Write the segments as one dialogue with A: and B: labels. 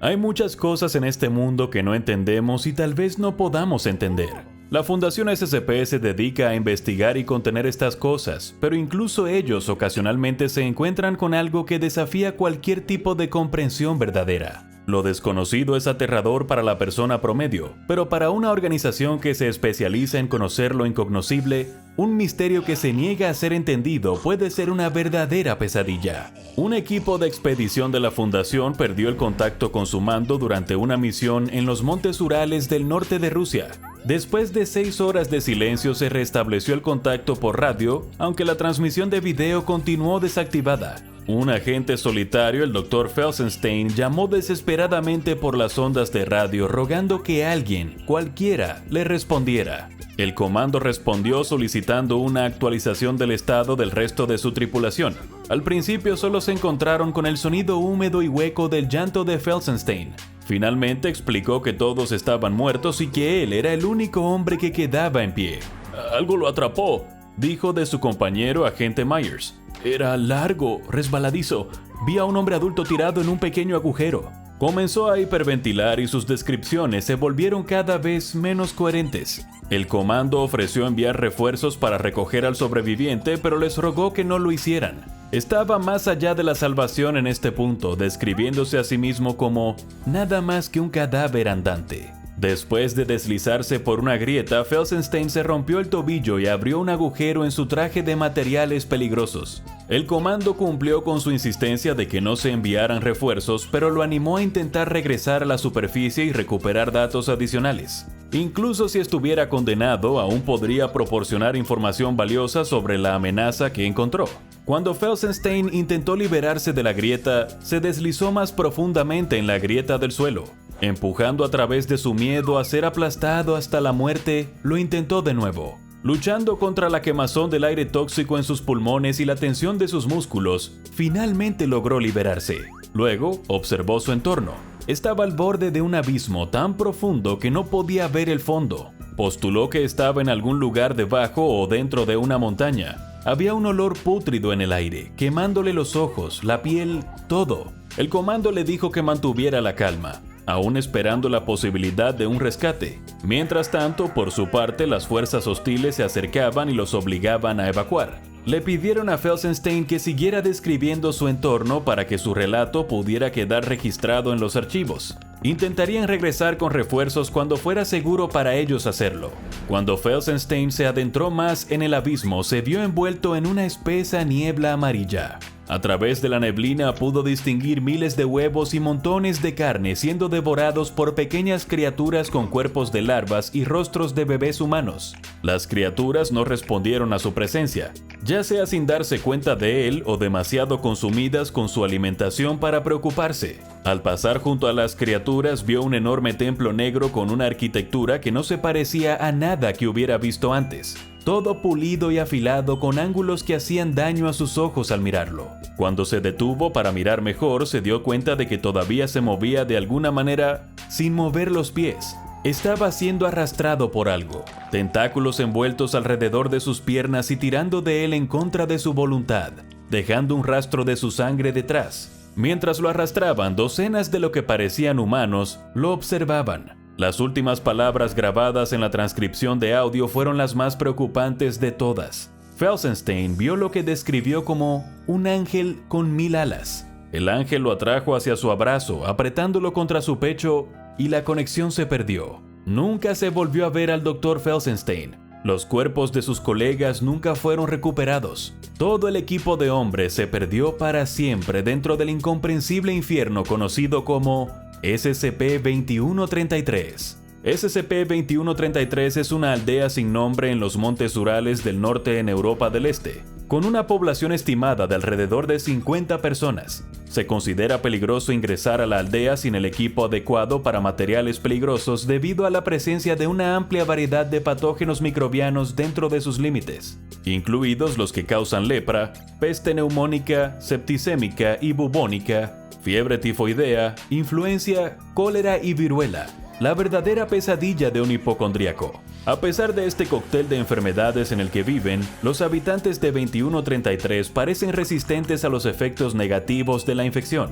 A: Hay muchas cosas en este mundo que no entendemos y tal vez no podamos entender. La Fundación SCP se dedica a investigar y contener estas cosas, pero incluso ellos ocasionalmente se encuentran con algo que desafía cualquier tipo de comprensión verdadera. Lo desconocido es aterrador para la persona promedio, pero para una organización que se especializa en conocer lo incognoscible, un misterio que se niega a ser entendido puede ser una verdadera pesadilla. Un equipo de expedición de la Fundación perdió el contacto con su mando durante una misión en los montes Urales del norte de Rusia. Después de 6 horas de silencio se restableció el contacto por radio, aunque la transmisión de video continuó desactivada. Un agente solitario, el Dr. Felsenstein, llamó desesperadamente por las ondas de radio rogando que alguien, cualquiera, le respondiera. El comando respondió solicitando una actualización del estado del resto de su tripulación. Al principio solo se encontraron con el sonido húmedo y hueco del llanto de Felsenstein. Finalmente explicó que todos estaban muertos y que él era el único hombre que quedaba en pie. «Algo lo atrapó», dijo de su compañero agente Myers. «Era largo, resbaladizo. Vi a un hombre adulto tirado en un pequeño agujero». Comenzó a hiperventilar y sus descripciones se volvieron cada vez menos coherentes. El comando ofreció enviar refuerzos para recoger al sobreviviente, pero les rogó que no lo hicieran. Estaba más allá de la salvación en este punto, describiéndose a sí mismo como nada más que un cadáver andante. Después de deslizarse por una grieta, Felsenstein se rompió el tobillo y abrió un agujero en su traje de materiales peligrosos. El comando cumplió con su insistencia de que no se enviaran refuerzos, pero lo animó a intentar regresar a la superficie y recuperar datos adicionales. Incluso si estuviera condenado, aún podría proporcionar información valiosa sobre la amenaza que encontró. Cuando Felsenstein intentó liberarse de la grieta, se deslizó más profundamente en la grieta del suelo. Empujando a través de su miedo a ser aplastado hasta la muerte, lo intentó de nuevo. Luchando contra la quemazón del aire tóxico en sus pulmones y la tensión de sus músculos, finalmente logró liberarse. Luego, observó su entorno. Estaba al borde de un abismo tan profundo que no podía ver el fondo. Postuló que estaba en algún lugar debajo o dentro de una montaña. Había un olor pútrido en el aire, quemándole los ojos, la piel, todo. El comando le dijo que mantuviera la calma, aún esperando la posibilidad de un rescate. Mientras tanto, por su parte, las fuerzas hostiles se acercaban y los obligaban a evacuar. Le pidieron a Felsenstein que siguiera describiendo su entorno para que su relato pudiera quedar registrado en los archivos. Intentarían regresar con refuerzos cuando fuera seguro para ellos hacerlo. Cuando Felsenstein se adentró más en el abismo, se vio envuelto en una espesa niebla amarilla. A través de la neblina pudo distinguir miles de huevos y montones de carne siendo devorados por pequeñas criaturas con cuerpos de larvas y rostros de bebés humanos. Las criaturas no respondieron a su presencia, ya sea sin darse cuenta de él o demasiado consumidas con su alimentación para preocuparse. Al pasar junto a las criaturas vio un enorme templo negro con una arquitectura que no se parecía a nada que hubiera visto antes. Todo pulido y afilado con ángulos que hacían daño a sus ojos al mirarlo. Cuando se detuvo para mirar mejor, se dio cuenta de que todavía se movía de alguna manera sin mover los pies. Estaba siendo arrastrado por algo, tentáculos envueltos alrededor de sus piernas y tirando de él en contra de su voluntad, dejando un rastro de su sangre detrás. Mientras lo arrastraban, docenas de lo que parecían humanos lo observaban. Las últimas palabras grabadas en la transcripción de audio fueron las más preocupantes de todas. Felsenstein vio lo que describió como un ángel con 1000 alas. El ángel lo atrajo hacia su abrazo, apretándolo contra su pecho, y la conexión se perdió. Nunca se volvió a ver al Dr. Felsenstein. Los cuerpos de sus colegas nunca fueron recuperados. Todo el equipo de hombres se perdió para siempre dentro del incomprensible infierno conocido como SCP-2133. SCP-2133 es una aldea sin nombre en los montes Urales del norte en Europa del Este, con una población estimada de alrededor de 50 personas. Se considera peligroso ingresar a la aldea sin el equipo adecuado para materiales peligrosos debido a la presencia de una amplia variedad de patógenos microbianos dentro de sus límites, incluidos los que causan lepra, peste neumónica, septicémica y bubónica, fiebre tifoidea, influencia, cólera y viruela. La verdadera pesadilla de un hipocondríaco. A pesar de este cóctel de enfermedades en el que viven, los habitantes de 2133 parecen resistentes a los efectos negativos de la infección.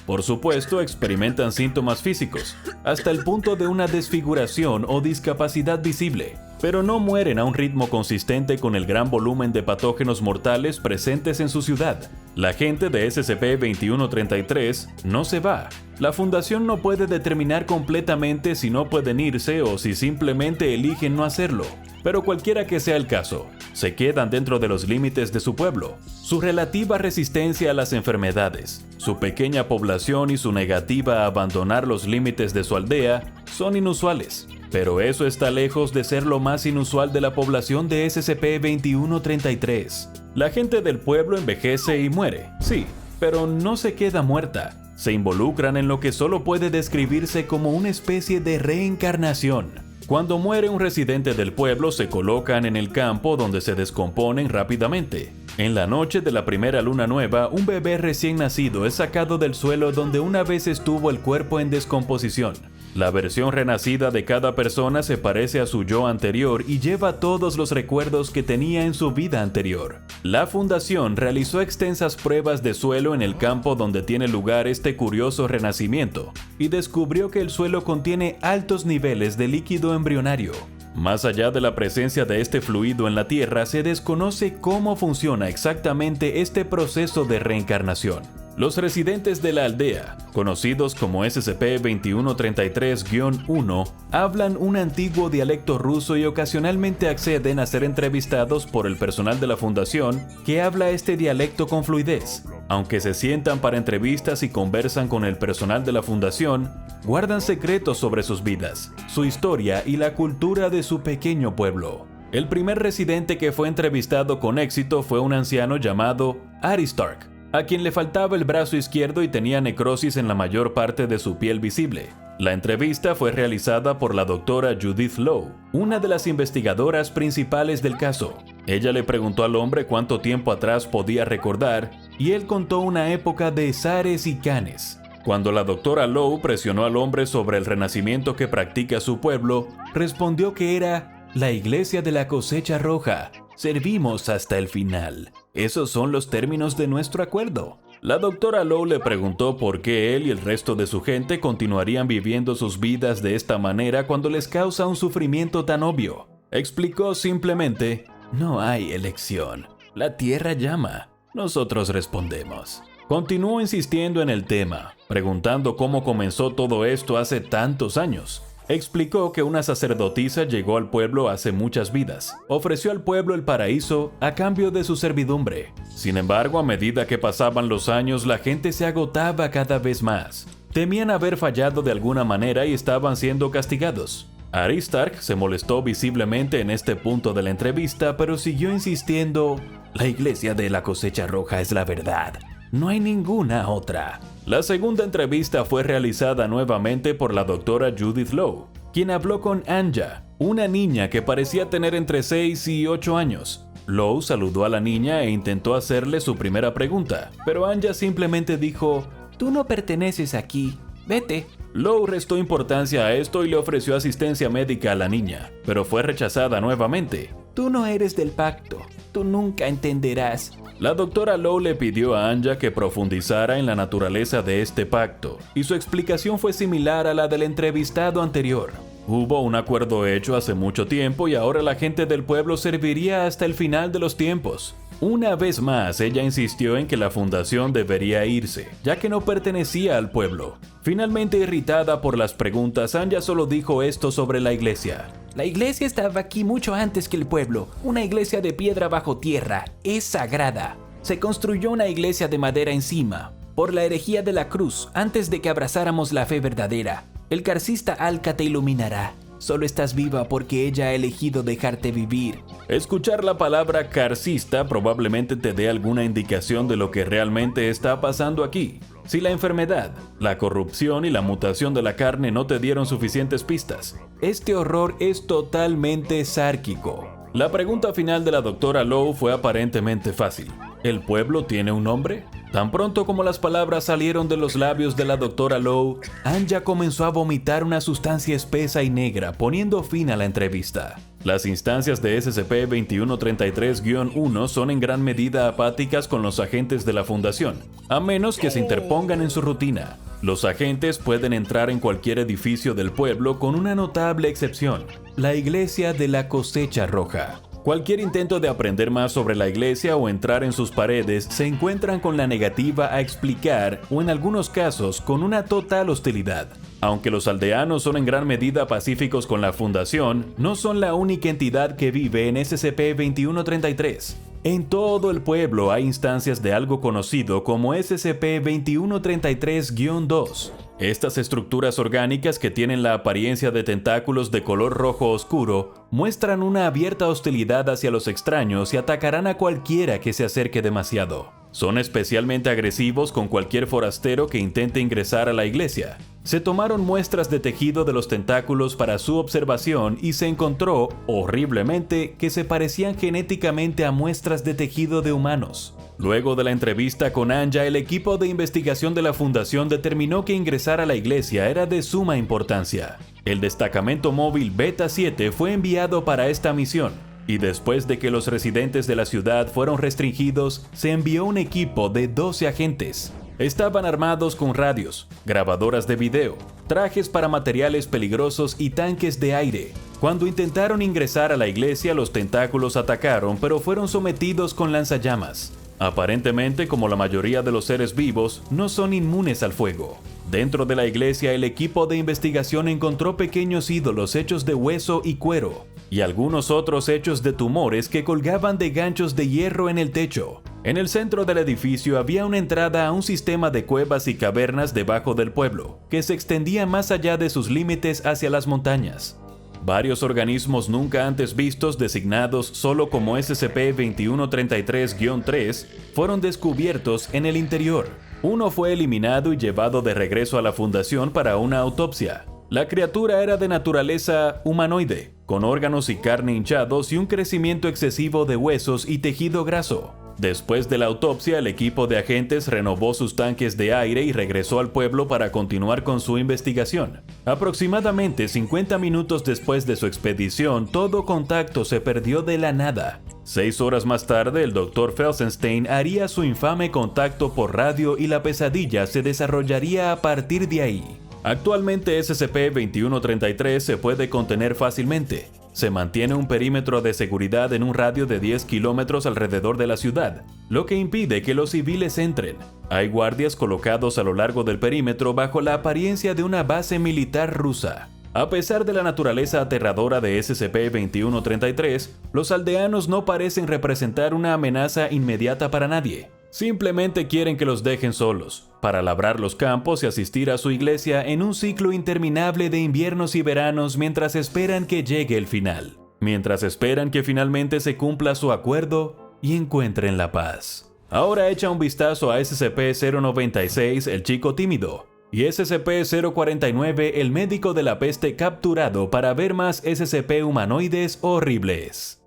A: Por supuesto, experimentan síntomas físicos, hasta el punto de una desfiguración o discapacidad visible, pero no mueren a un ritmo consistente con el gran volumen de patógenos mortales presentes en su ciudad. La gente de SCP-2133 no se va. La Fundación no puede determinar completamente si no pueden irse o si simplemente eligen no hacerlo. Pero cualquiera que sea el caso, se quedan dentro de los límites de su pueblo. Su relativa resistencia a las enfermedades, su pequeña población y su negativa a abandonar los límites de su aldea son inusuales. Pero eso está lejos de ser lo más inusual de la población de SCP-2133. La gente del pueblo envejece y muere, sí, pero no se queda muerta. Se involucran en lo que solo puede describirse como una especie de reencarnación. Cuando muere un residente del pueblo, se colocan en el campo donde se descomponen rápidamente. En la noche de la primera luna nueva, un bebé recién nacido es sacado del suelo donde una vez estuvo el cuerpo en descomposición. La versión renacida de cada persona se parece a su yo anterior y lleva todos los recuerdos que tenía en su vida anterior. La Fundación realizó extensas pruebas de suelo en el campo donde tiene lugar este curioso renacimiento y descubrió que el suelo contiene altos niveles de líquido embrionario. Más allá de la presencia de este fluido en la Tierra, se desconoce cómo funciona exactamente este proceso de reencarnación. Los residentes de la aldea, conocidos como SCP-2133-1, hablan un antiguo dialecto ruso y ocasionalmente acceden a ser entrevistados por el personal de la Fundación que habla este dialecto con fluidez. Aunque se sientan para entrevistas y conversan con el personal de la Fundación, guardan secretos sobre sus vidas, su historia y la cultura de su pequeño pueblo. El primer residente que fue entrevistado con éxito fue un anciano llamado Aristark, a quien le faltaba el brazo izquierdo y tenía necrosis en la mayor parte de su piel visible. La entrevista fue realizada por la doctora Judith Lowe, una de las investigadoras principales del caso. Ella le preguntó al hombre cuánto tiempo atrás podía recordar, y él contó una época de zares y canes. Cuando la doctora Lowe presionó al hombre sobre el renacimiento que practica su pueblo, respondió que era la Iglesia de la Cosecha Roja. Servimos hasta el final. Esos son los términos de nuestro acuerdo. La doctora Lowe le preguntó por qué él y el resto de su gente continuarían viviendo sus vidas de esta manera cuando les causa un sufrimiento tan obvio. Explicó simplemente: no hay elección. La tierra llama. Nosotros respondemos. Continuó insistiendo en el tema, preguntando cómo comenzó todo esto hace tantos años. Explicó que una sacerdotisa llegó al pueblo hace muchas vidas. Ofreció al pueblo el paraíso a cambio de su servidumbre. Sin embargo, a medida que pasaban los años, la gente se agotaba cada vez más. Temían haber fallado de alguna manera y estaban siendo castigados. Aristark se molestó visiblemente en este punto de la entrevista, pero siguió insistiendo: la Iglesia de la Cosecha Roja es la verdad. No hay ninguna otra. La segunda entrevista fue realizada nuevamente por la doctora Judith Lowe, quien habló con Anja, una niña que parecía tener entre 6 y 8 años. Lowe saludó a la niña e intentó hacerle su primera pregunta, pero Anja simplemente dijo: tú no perteneces aquí, vete. Lowe restó importancia a esto y le ofreció asistencia médica a la niña, pero fue rechazada nuevamente. Tú no eres del pacto, tú nunca entenderás. La doctora Lowe le pidió a Anja que profundizara en la naturaleza de este pacto, y su explicación fue similar a la del entrevistado anterior. Hubo un acuerdo hecho hace mucho tiempo y ahora la gente del pueblo serviría hasta el final de los tiempos. Una vez más, ella insistió en que la fundación debería irse, ya que no pertenecía al pueblo. Finalmente irritada por las preguntas, Anja solo dijo esto sobre la iglesia. La iglesia estaba aquí mucho antes que el pueblo. Una iglesia de piedra bajo tierra. Es sagrada. Se construyó una iglesia de madera encima, por la herejía de la cruz, antes de que abrazáramos la fe verdadera. El carcista Alca te iluminará. Solo estás viva porque ella ha elegido dejarte vivir. Escuchar la palabra carcista probablemente te dé alguna indicación de lo que realmente está pasando aquí. Si la enfermedad, la corrupción y la mutación de la carne no te dieron suficientes pistas, este horror es totalmente sárquico. La pregunta final de la doctora Lowe fue aparentemente fácil. ¿El pueblo tiene un nombre? Tan pronto como las palabras salieron de los labios de la doctora Lowe, Anja comenzó a vomitar una sustancia espesa y negra, poniendo fin a la entrevista. Las instancias de SCP-2133-1 son en gran medida apáticas con los agentes de la Fundación, a menos que se interpongan en su rutina. Los agentes pueden entrar en cualquier edificio del pueblo con una notable excepción, la Iglesia de la Cosecha Roja. Cualquier intento de aprender más sobre la iglesia o entrar en sus paredes se encuentran con la negativa a explicar o en algunos casos con una total hostilidad. Aunque los aldeanos son en gran medida pacíficos con la Fundación, no son la única entidad que vive en SCP-2133. En todo el pueblo hay instancias de algo conocido como SCP-2133-2. Estas estructuras orgánicas que tienen la apariencia de tentáculos de color rojo oscuro muestran una abierta hostilidad hacia los extraños y atacarán a cualquiera que se acerque demasiado. Son especialmente agresivos con cualquier forastero que intente ingresar a la iglesia. Se tomaron muestras de tejido de los tentáculos para su observación y se encontró, horriblemente, que se parecían genéticamente a muestras de tejido de humanos. Luego de la entrevista con Anja, el equipo de investigación de la Fundación determinó que ingresar a la iglesia era de suma importancia. El destacamento móvil Beta 7 fue enviado para esta misión, y después de que los residentes de la ciudad fueron restringidos, se envió un equipo de 12 agentes. Estaban armados con radios, grabadoras de video, trajes para materiales peligrosos y tanques de aire. Cuando intentaron ingresar a la iglesia, los tentáculos atacaron, pero fueron sometidos con lanzallamas. Aparentemente, como la mayoría de los seres vivos, no son inmunes al fuego. Dentro de la iglesia, el equipo de investigación encontró pequeños ídolos hechos de hueso y cuero, y algunos otros hechos de tumores que colgaban de ganchos de hierro en el techo. En el centro del edificio había una entrada a un sistema de cuevas y cavernas debajo del pueblo, que se extendía más allá de sus límites hacia las montañas. Varios organismos nunca antes vistos, designados solo como SCP-2133-3, fueron descubiertos en el interior. Uno fue eliminado y llevado de regreso a la Fundación para una autopsia. La criatura era de naturaleza humanoide, con órganos y carne hinchados y un crecimiento excesivo de huesos y tejido graso. Después de la autopsia, el equipo de agentes renovó sus tanques de aire y regresó al pueblo para continuar con su investigación. Aproximadamente 50 minutos después de su expedición, todo contacto se perdió de la nada. 6 horas más tarde, el Dr. Felsenstein haría su infame contacto por radio y la pesadilla se desarrollaría a partir de ahí. Actualmente SCP-2133 se puede contener fácilmente. Se mantiene un perímetro de seguridad en un radio de 10 kilómetros alrededor de la ciudad, lo que impide que los civiles entren. Hay guardias colocados a lo largo del perímetro bajo la apariencia de una base militar rusa. A pesar de la naturaleza aterradora de SCP-2133, los aldeanos no parecen representar una amenaza inmediata para nadie. Simplemente quieren que los dejen solos, para labrar los campos y asistir a su iglesia en un ciclo interminable de inviernos y veranos mientras esperan que llegue el final. Mientras esperan que finalmente se cumpla su acuerdo y encuentren la paz. Ahora echa un vistazo a SCP-096, el chico tímido, y SCP-049, el médico de la peste capturado para ver más SCP humanoides horribles.